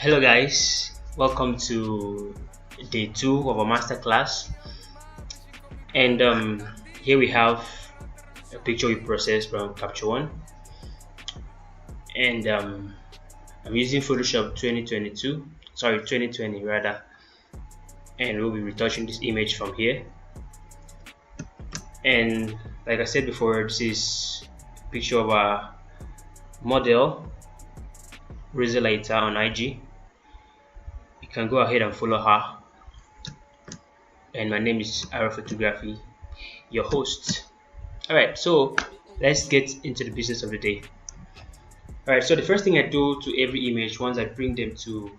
Hello guys, welcome to day 2 of our masterclass. And here we have a picture we processed from Capture One, and I'm using Photoshop 2020 rather, and we'll be retouching this image from here. And like I said before, this is a picture of a model, Razor Lighter on IG. You can go ahead and follow her. And my name is Arrow Photography, your host. Alright, so let's get into the business of the day. Alright, so the first thing I do to every image once I bring them to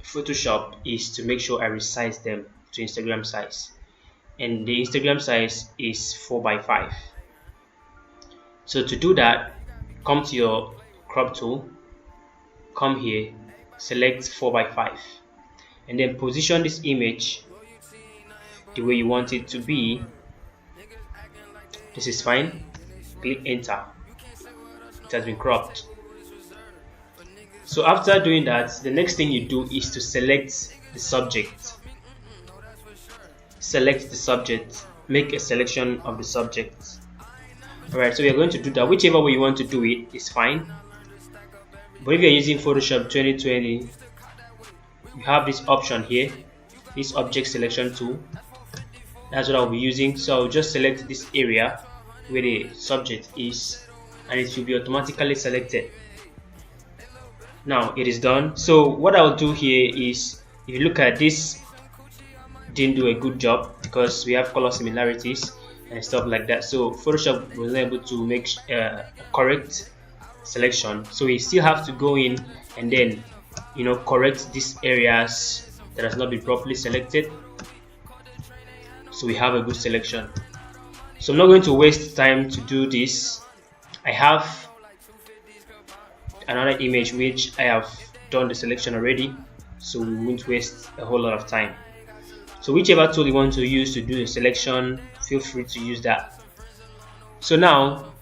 Photoshop is to make sure I resize them to Instagram size. And the Instagram size is 4x5. So to do that, come to your crop tool, come here, select 4x5, and then position this image the way you want it to be. This is fine. Click enter. It has been cropped. So after doing that, the next thing you do is to select the subject. Select the subject. Make a selection of the subject. Alright, so we are going to do that. Whichever way you want to do it is fine. But if you're using Photoshop 2020, you have this option here, this object selection tool. That's what I'll be using. So I'll just select this area where the subject is, and it will be automatically selected. Now it is done. So what I'll do here is, if you look at this, didn't do a good job because we have color similarities and stuff like that. So Photoshop was not able to make a correct selection. So we still have to go in and then correct these areas that has not been properly selected, so we have a good selection. So I'm not going to waste time to do this. I have another image which I have done the selection already, so we won't waste a whole lot of time. So whichever tool you want to use to do the selection, feel free to use that. So now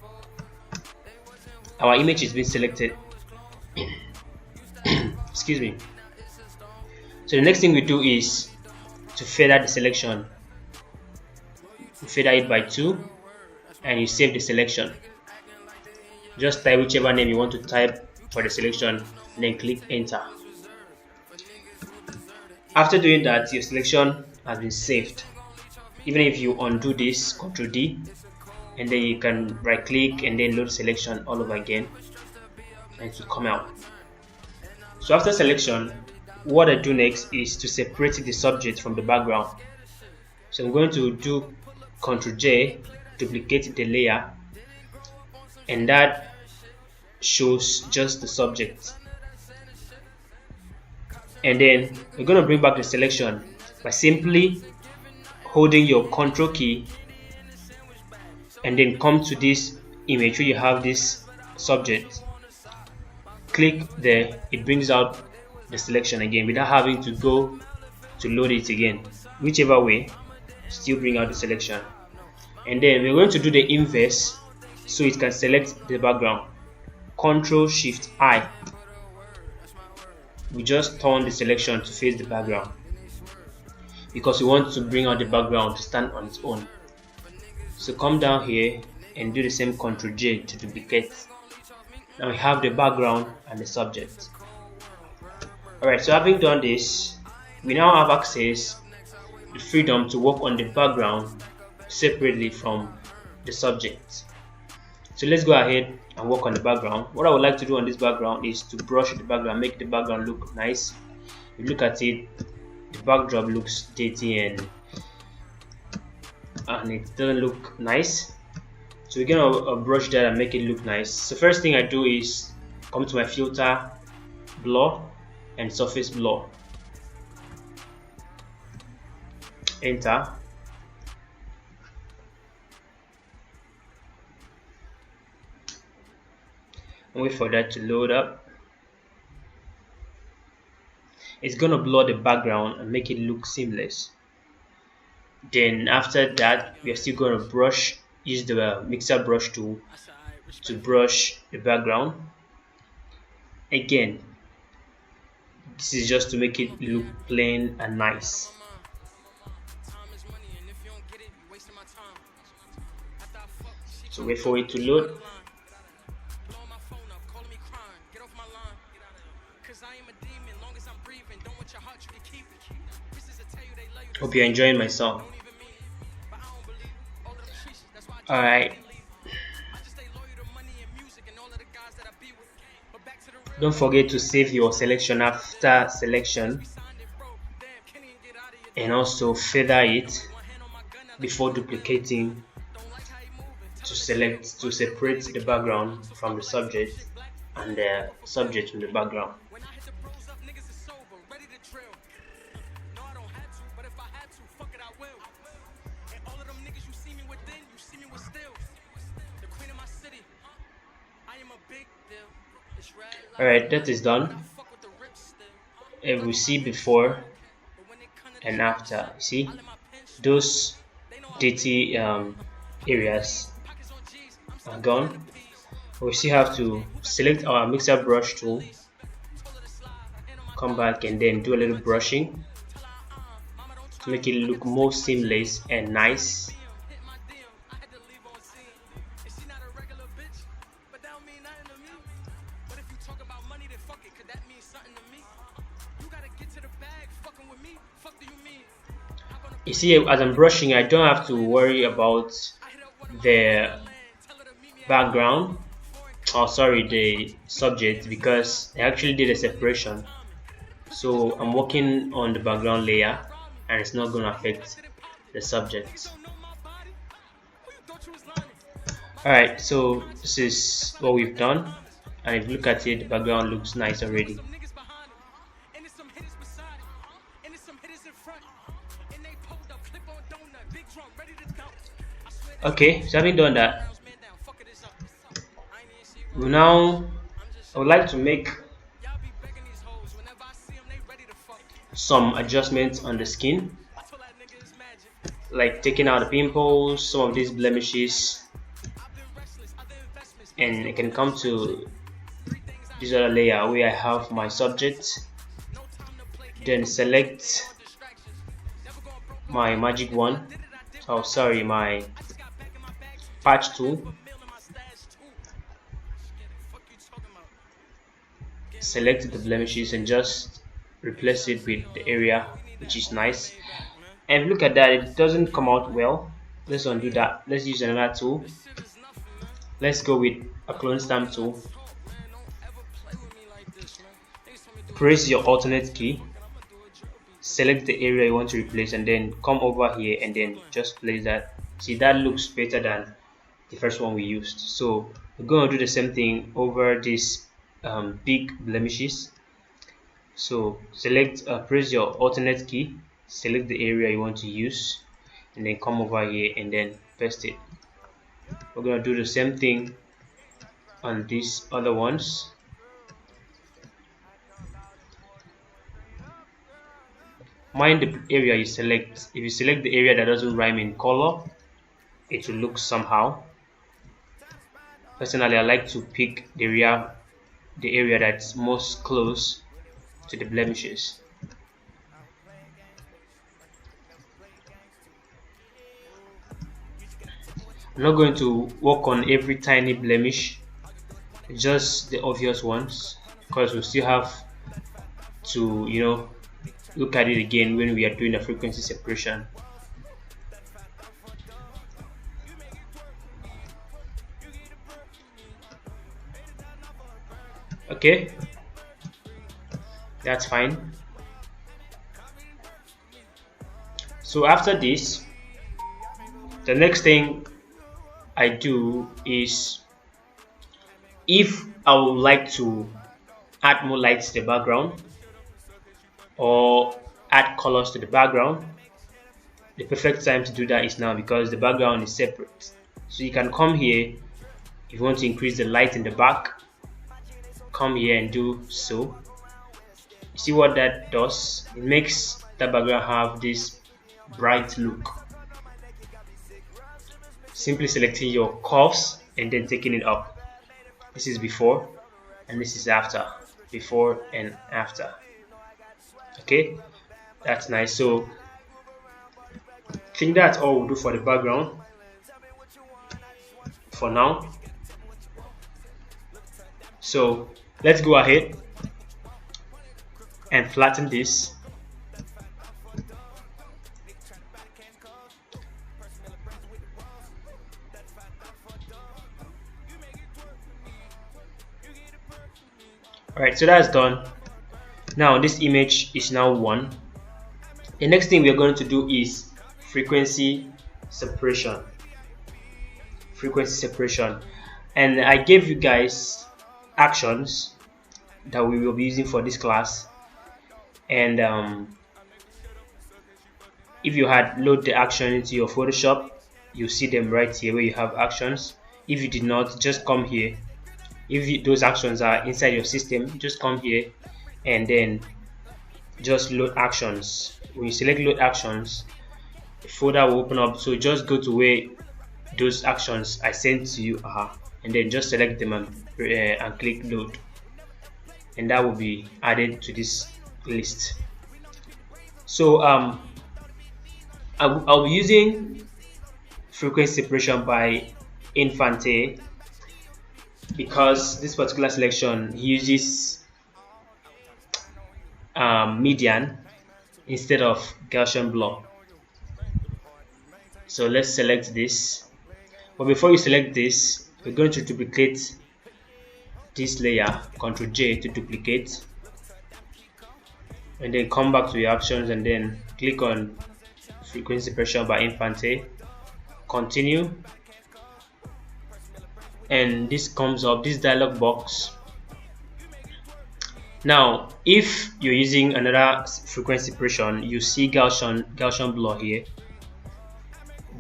our image is being selected. Excuse me. So the next thing we do is to feather the selection. You feather it by 2 and you save the selection. Just type whichever name you want to type for the selection and then click enter. After doing that, your selection has been saved. Even if you undo this, Ctrl D, and then you can right click and then load selection all over again, and it will come out. So after selection, what I do next is to separate the subject from the background. So I'm going to do Ctrl J, duplicate the layer, and that shows just the subject. And then we're going to bring back the selection by simply holding your Ctrl key and then come to this image where you have this subject. Click there, it brings out the selection again without having to go to load it again. Whichever way, still bring out the selection. And then we're going to do the inverse so it can select the background. Ctrl Shift I. We just turn the selection to face the background because we want to bring out the background to stand on its own. So come down here and do the same Ctrl J to duplicate. Now we have the background and the subject. Alright, so having done this, we now have access, the freedom to work on the background separately from the subject. So let's go ahead and work on the background. What I would like to do on this background is to brush the background, make the background look nice. If you look at it, the backdrop looks dirty and it doesn't look nice. So we're gonna brush that and make it look nice. So first thing I do is come to my filter, blur, and surface blur. Enter. And wait for that to load up. It's gonna blur the background and make it look seamless. Then after that, we are still gonna use the mixer brush tool to brush the background. Again, This is just to make it look plain and nice. So wait for it to load. Hope you're enjoying my song. Alright. Don't forget to save your selection after selection and also feather it before duplicating to separate the background from the subject and the subject from the background. Alright, that is done. And we see before and after. See, those dirty areas are gone. We still have to select our mixer brush tool, come back and then do a little brushing to make it look more seamless and nice. You see, as I'm brushing, I don't have to worry about the background, or sorry, the subject, because I actually did a separation. So I'm working on the background layer and it's not going to affect the subject. Alright, so this is what we've done, and if you look at it, the background looks nice already. Okay, so having done that, now I would like to make some adjustments on the skin, like taking out the pimples, some of these blemishes, and I can come to this other layer where I have my subject, then select my magic wand, oh sorry, my patch tool, select the blemishes and just replace it with the area, which is nice. And look at that, it doesn't come out well. Let's undo that. Let's use another tool. Let's go with a clone stamp tool. Press your alternate key, select the area you want to replace, and then come over here and then just place that. See, that looks better than the first one we used. So we're going to do the same thing over these big blemishes. So select, press your alternate key, select the area you want to use, and then come over here and then paste it. We're going to do the same thing on these other ones. Mind the area you select. If you select the area that doesn't rhyme in color, it will look somehow. Personally, I like to pick the area that's most close to the blemishes. I'm not going to work on every tiny blemish, just the obvious ones, because we still have to, look at it again when we are doing the frequency separation. Okay, that's fine. So after this, the next thing I do is, if I would like to add more lights to the background or add colors to the background, the perfect time to do that is now, because the background is separate. So you can come here if you want to increase the light in the back. Come here and do so. You see what that does? It makes the background have this bright look. Simply selecting your curves and then taking it up. This is before and this is after. Before and after. Okay, that's nice. So I think that's all we'll do for the background for now. So let's go ahead and flatten this. Alright, so that's done. Now this image is now 1. The next thing we're going to do is frequency separation. Frequency separation. And I gave you guys actions that we will be using for this class. And if you had load the action into your Photoshop, you see them right here where you have actions. If you did not, just come here. If those actions are inside your system, just come here and then just load actions. When you select load actions, the folder will open up. So just go to where those actions I sent to you are, and then just select them and click load, and that will be added to this list. So I'll be using frequency separation by Infante because this particular selection uses median instead of Gaussian blur. So let's select this. But before you select this, we're going to duplicate this layer, Ctrl J to duplicate, and then come back to your options and then click on frequency separation by Infante, continue, and this comes up, this dialog box. Now if you're using another frequency separation, you see Gaussian blur here,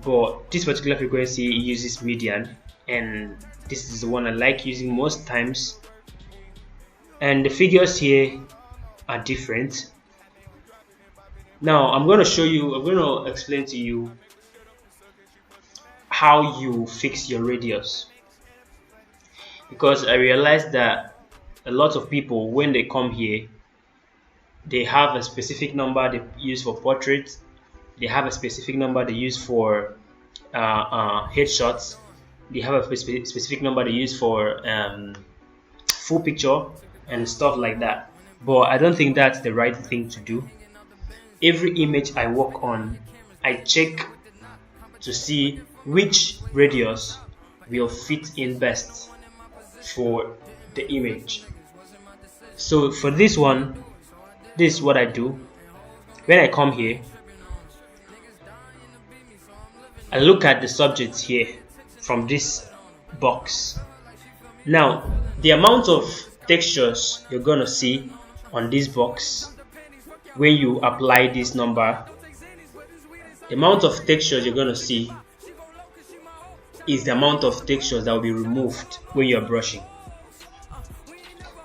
but this particular frequency uses median, and this is the one I like using most times, and the figures here are different. Now I'm going to explain to you how you fix your radius, because I realized that a lot of people, when they come here, they have a specific number they use for portraits, they have a specific number they use for headshots, they have a specific number they use for full picture and stuff like that. But I don't think that's the right thing to do. Every image I work on, I check to see which radius will fit in best for the image. So for this one, this is what I do. When I come here, I look at the subject here from this box. Now the amount of textures you're gonna see on this box when you apply this number, the amount of textures you're gonna see is the amount of textures that will be removed when you're brushing.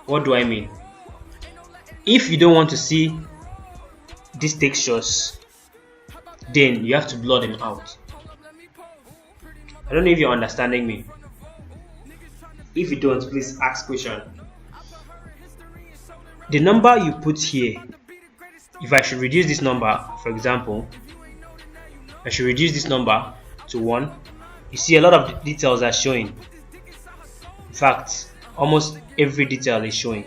What do I mean? If you don't want to see these textures, then you have to blur them out. I don't know if you're understanding me. If you don't, please ask question. The number you put here, if I should reduce this number, for example, I should reduce this number to 1. You see a lot of details are showing. In fact, almost every detail is showing.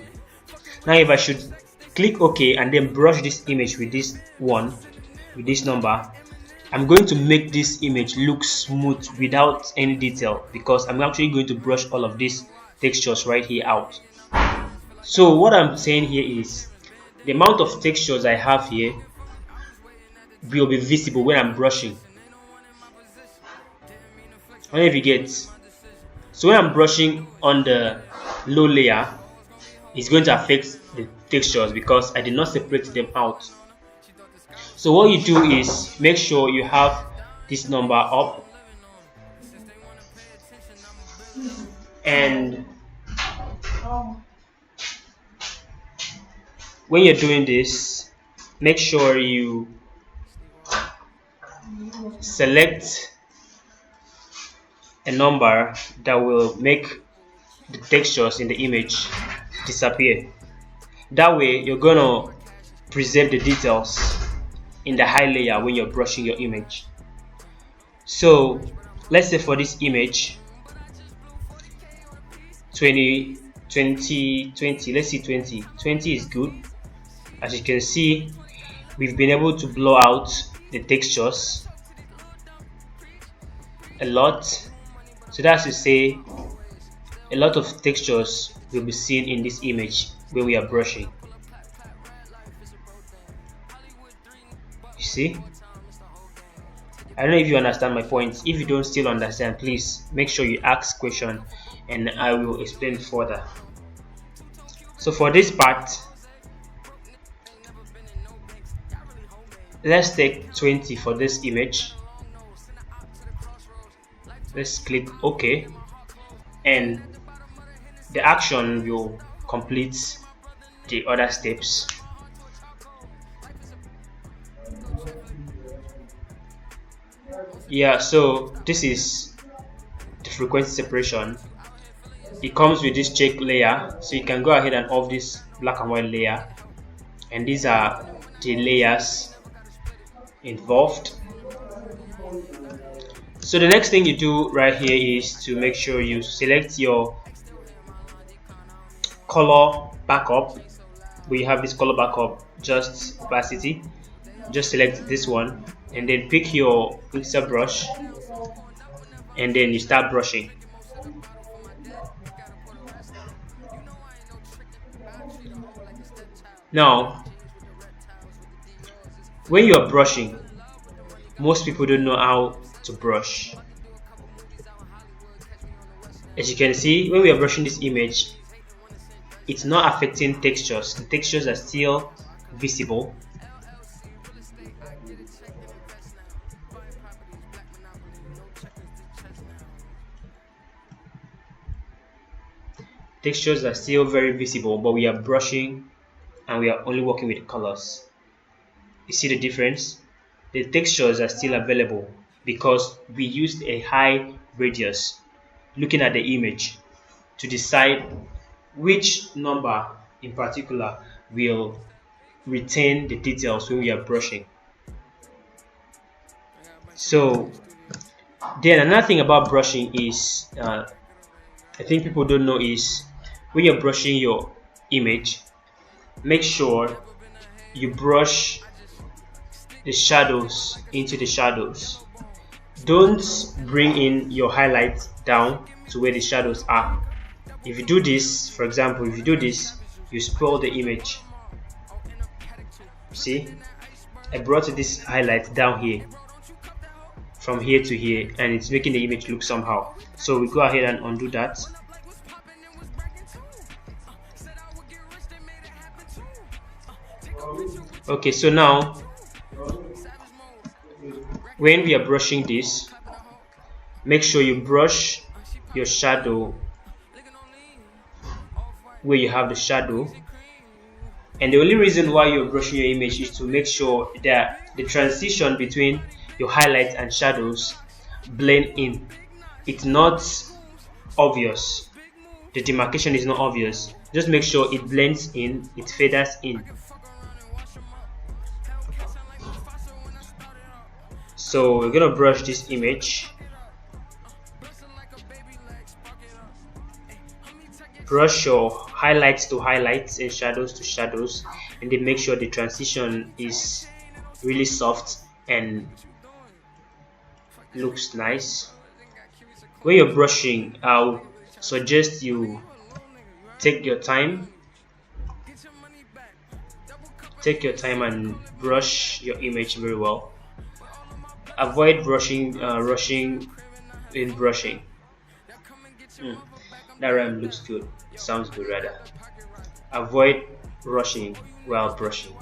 Now if I should click OK and then brush this image with this one, with this number, I'm going to make this image look smooth without any detail, because I'm actually going to brush all of these textures right here out. So what I'm saying here is the amount of textures I have here will be visible when I'm brushing. I don't know if you get. So when I'm brushing on the low layer, it's going to affect the textures because I did not separate them out. So what you do is make sure you have this number up, and when you're doing this, make sure you select a number that will make the textures in the image disappear. That way you're gonna preserve the details in the high layer when you're brushing your image. So let's say for this image 20, 20, 20, let's see 20. 20 is good. As you can see, we've been able to blow out the textures a lot. So that's to say a lot of textures will be seen in this image when we are brushing. You see? I don't know if you understand my point. If you don't still understand, please make sure you ask question and I will explain further. So for this part, let's take 20 for this image. Let's click OK, and the action will complete the other steps. Yeah, so this is the frequency separation. It comes with this check layer, so you can go ahead and off this black and white layer, and these are the layers involved. So the next thing you do right here is to make sure you select your color backup. We have this color backup, just opacity. Just select this one and then pick your pixel brush and then you start brushing. Now, when you are brushing, most people don't know how to brush. As you can see, when we are brushing this image, it's not affecting textures. The textures are still visible. Textures are still very visible, but we are brushing and we are only working with colors. You see the difference? The textures are still available because we used a high radius looking at the image to decide which number in particular will retain the details when we are brushing. So then another thing about brushing is I think people don't know is when you're brushing your image, make sure you brush the shadows into the shadows. Don't bring in your highlight down to where the shadows are. If you do this, for example, if you do this, you spoil the image. See, I brought this highlight down here from here to here and it's making the image look somehow. So we go ahead and undo that. Okay, so now when we are brushing this, make sure you brush your shadow where you have the shadow, and the only reason why you're brushing your image is to make sure that the transition between your highlights and shadows blend in. It's not obvious, the demarcation is not obvious. Just make sure it blends in, it fades in. So we're gonna brush this image. Brush your highlights to highlights and shadows to shadows, and then make sure the transition is really soft and looks nice. When you're brushing, I'll suggest you take your time. Take your time and brush your image very well. Avoid rushing in brushing. That rhyme looks good. It sounds good rather. Avoid rushing while brushing.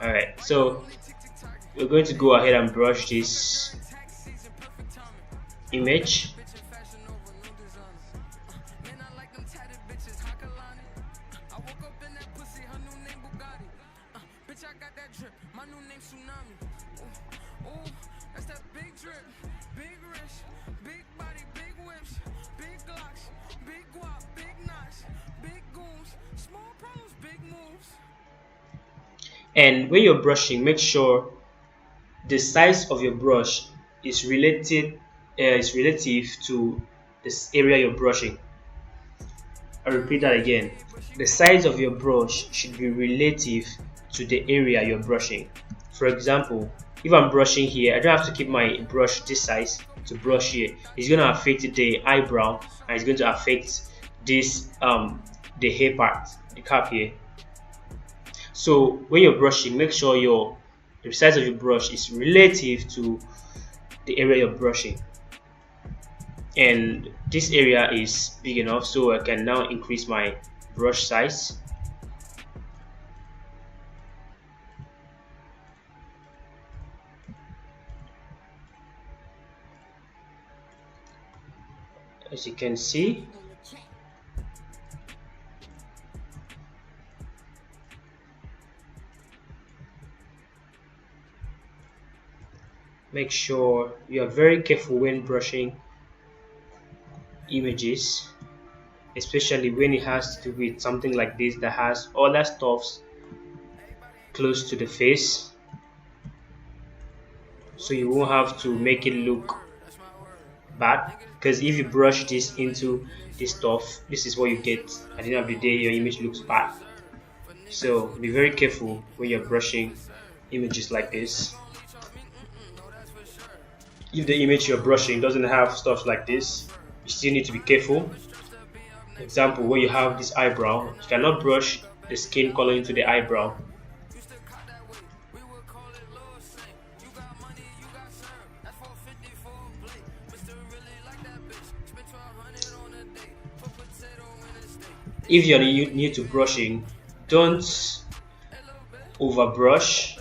Alright, so we're going to go ahead and brush this image. And when you're brushing, make sure the size of your brush is relative to this area you're brushing. I repeat that again. The size of your brush should be relative to the area you're brushing. For example, if I'm brushing here, I don't have to keep my brush this size to brush here. It's going to affect the eyebrow, and it's going to affect this the hair part, the cap here. So when you're brushing, make sure the size of your brush is relative to the area you're brushing. And this area is big enough, so I can now increase my brush size. As you can see, make sure you are very careful when brushing images, especially when it has to do with something like this that has other stuffs close to the face, so you won't have to make it look bad. Because if you brush this into this stuff, this is what you get. At the end of the day, your image looks bad. So be very careful when you're brushing images like this. If the image you're brushing doesn't have stuff like this, you still need to be careful. For example, when you have this eyebrow, you cannot brush the skin color into the eyebrow. If you're new to brushing, don't overbrush.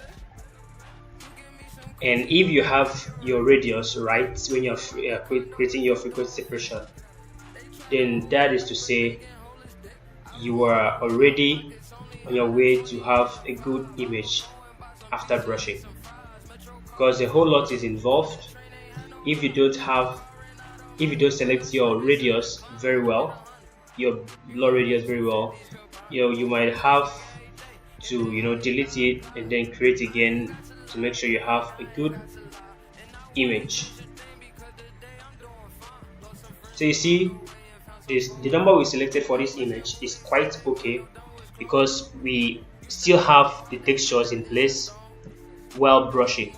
And if you have your radius right when you're creating your frequency separation, then that is to say you are already on your way to have a good image after brushing, because a whole lot is involved. If you don't select your radius very well, your blur radius very well, you might have to delete it and then create again to make sure you have a good image. So you see, the number we selected for this image is quite okay, because we still have the textures in place while brushing.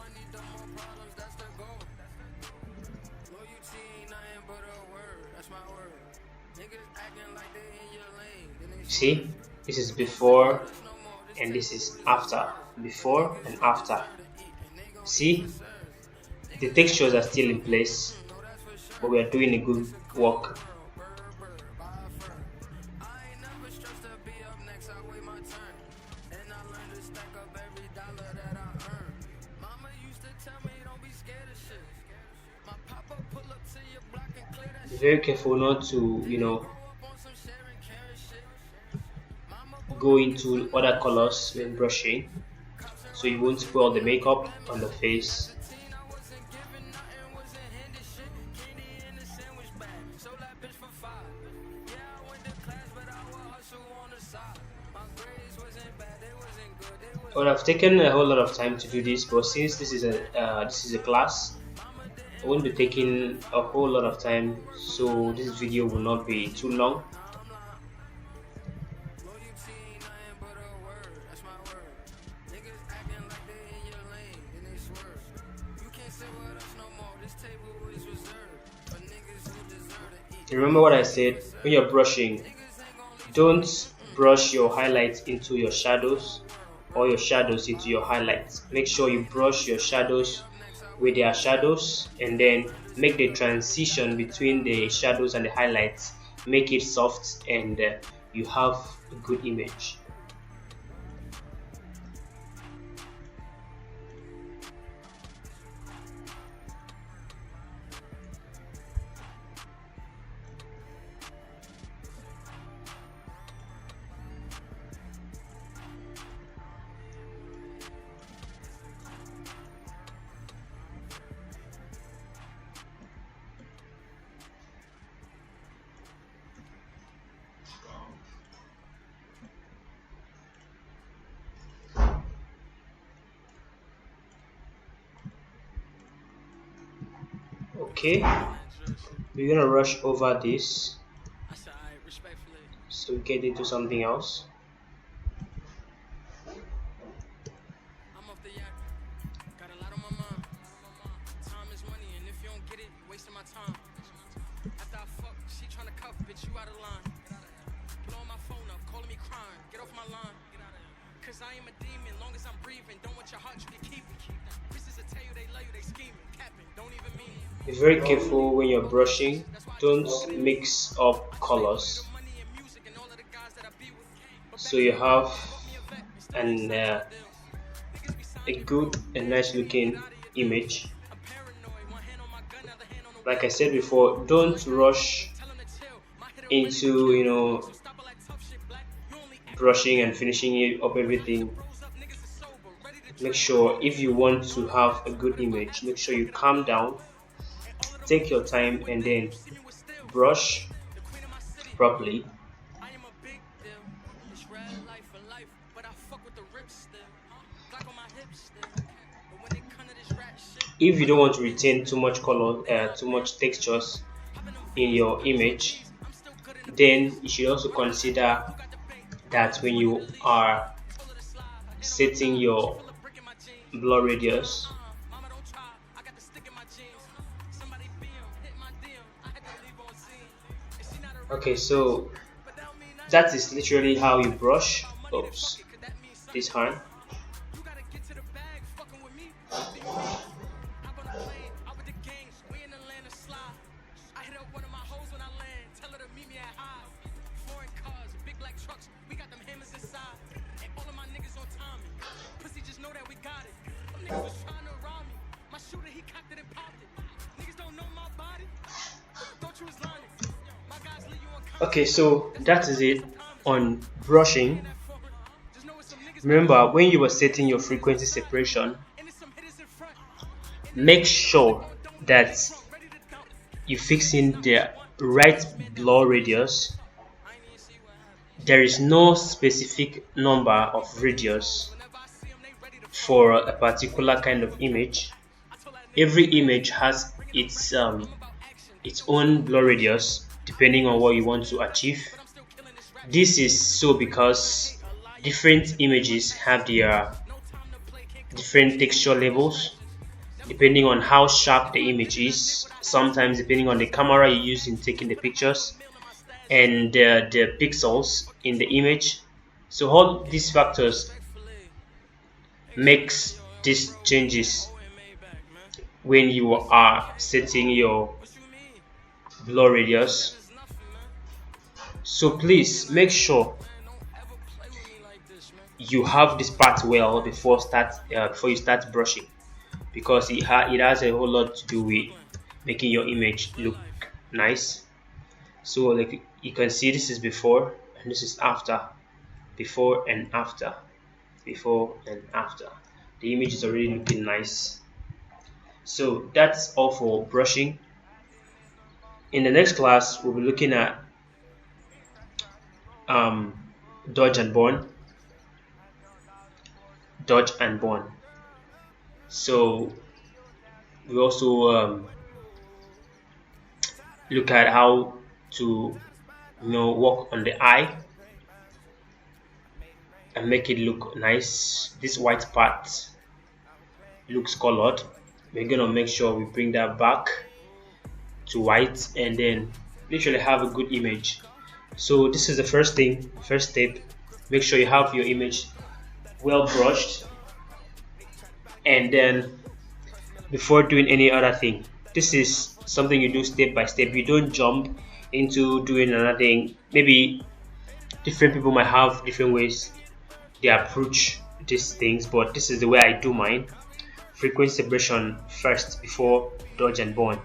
See, this is before and this is after. Before and after. See, the textures are still in place, but we are doing a good work. Be very careful not to go into other colors when brushing, so you won't spoil the makeup on the face. It would have taken a whole lot of time to do this, but since this is a class, I won't be taking a whole lot of time, so this video will not be too long. Remember what I said, when you're brushing, don't brush your highlights into your shadows or your shadows into your highlights. Make sure you brush your shadows where they are shadows, and then make the transition between the shadows and the highlights, make it soft, and you have a good image. Okay, we're gonna rush over this so we get into something else. Be very careful when you're brushing. Don't mix up colors. So you have an a good and nice looking image. Like I said before, don't rush into brushing and finishing it up everything. Make sure if you want to have a good image, make sure you calm down, take your time, and then brush properly. If you don't want to retain too much color, too much textures in your image, then you should also consider that when you are setting your blur radius, okay, so that is literally how you brush. Oops, this hand. Okay, so that is it on brushing. Remember, when you are setting your frequency separation, make sure that you fix in the right blur radius. There is no specific number of radius for a particular kind of image. Every image has its own blur radius depending on what you want to achieve. This is so because different images have their different texture levels depending on how sharp the image is, sometimes depending on the camera you use in taking the pictures and the pixels in the image. So all these factors makes these changes when you are setting your blur radius. So please make sure you have this part well before you start brushing, because it has a whole lot to do with making your image look nice. So like you can see, this is before and this is after. Before and after. Before and after. The image is already looking nice. So that's all for brushing. In the next class, we'll be looking at dodge and burn. Dodge and burn. So we also look at how to work on the eye and make it look nice. This white part looks colored. We're gonna make sure we bring that back to white and then literally have a good image. So this is the first step. Make sure you have your image well brushed, and then before doing any other thing, this is something you do step by step. You don't jump into doing another thing. Maybe different people might have different ways they approach these things, but this is the way I do mine. Frequency separation first before dodge and burn.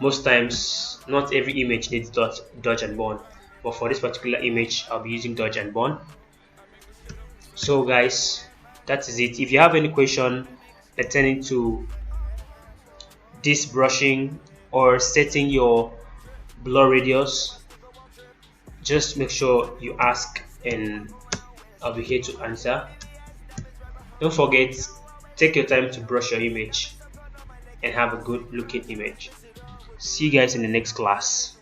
Most times, not every image needs dodge and burn, but for this particular image, I'll be using dodge and burn. So guys, that is it. If you have any question pertaining to this brushing or setting your blur radius, just make sure you ask and I'll be here to answer. Don't forget, take your time to brush your image. and have a good looking image. See you guys in the next class.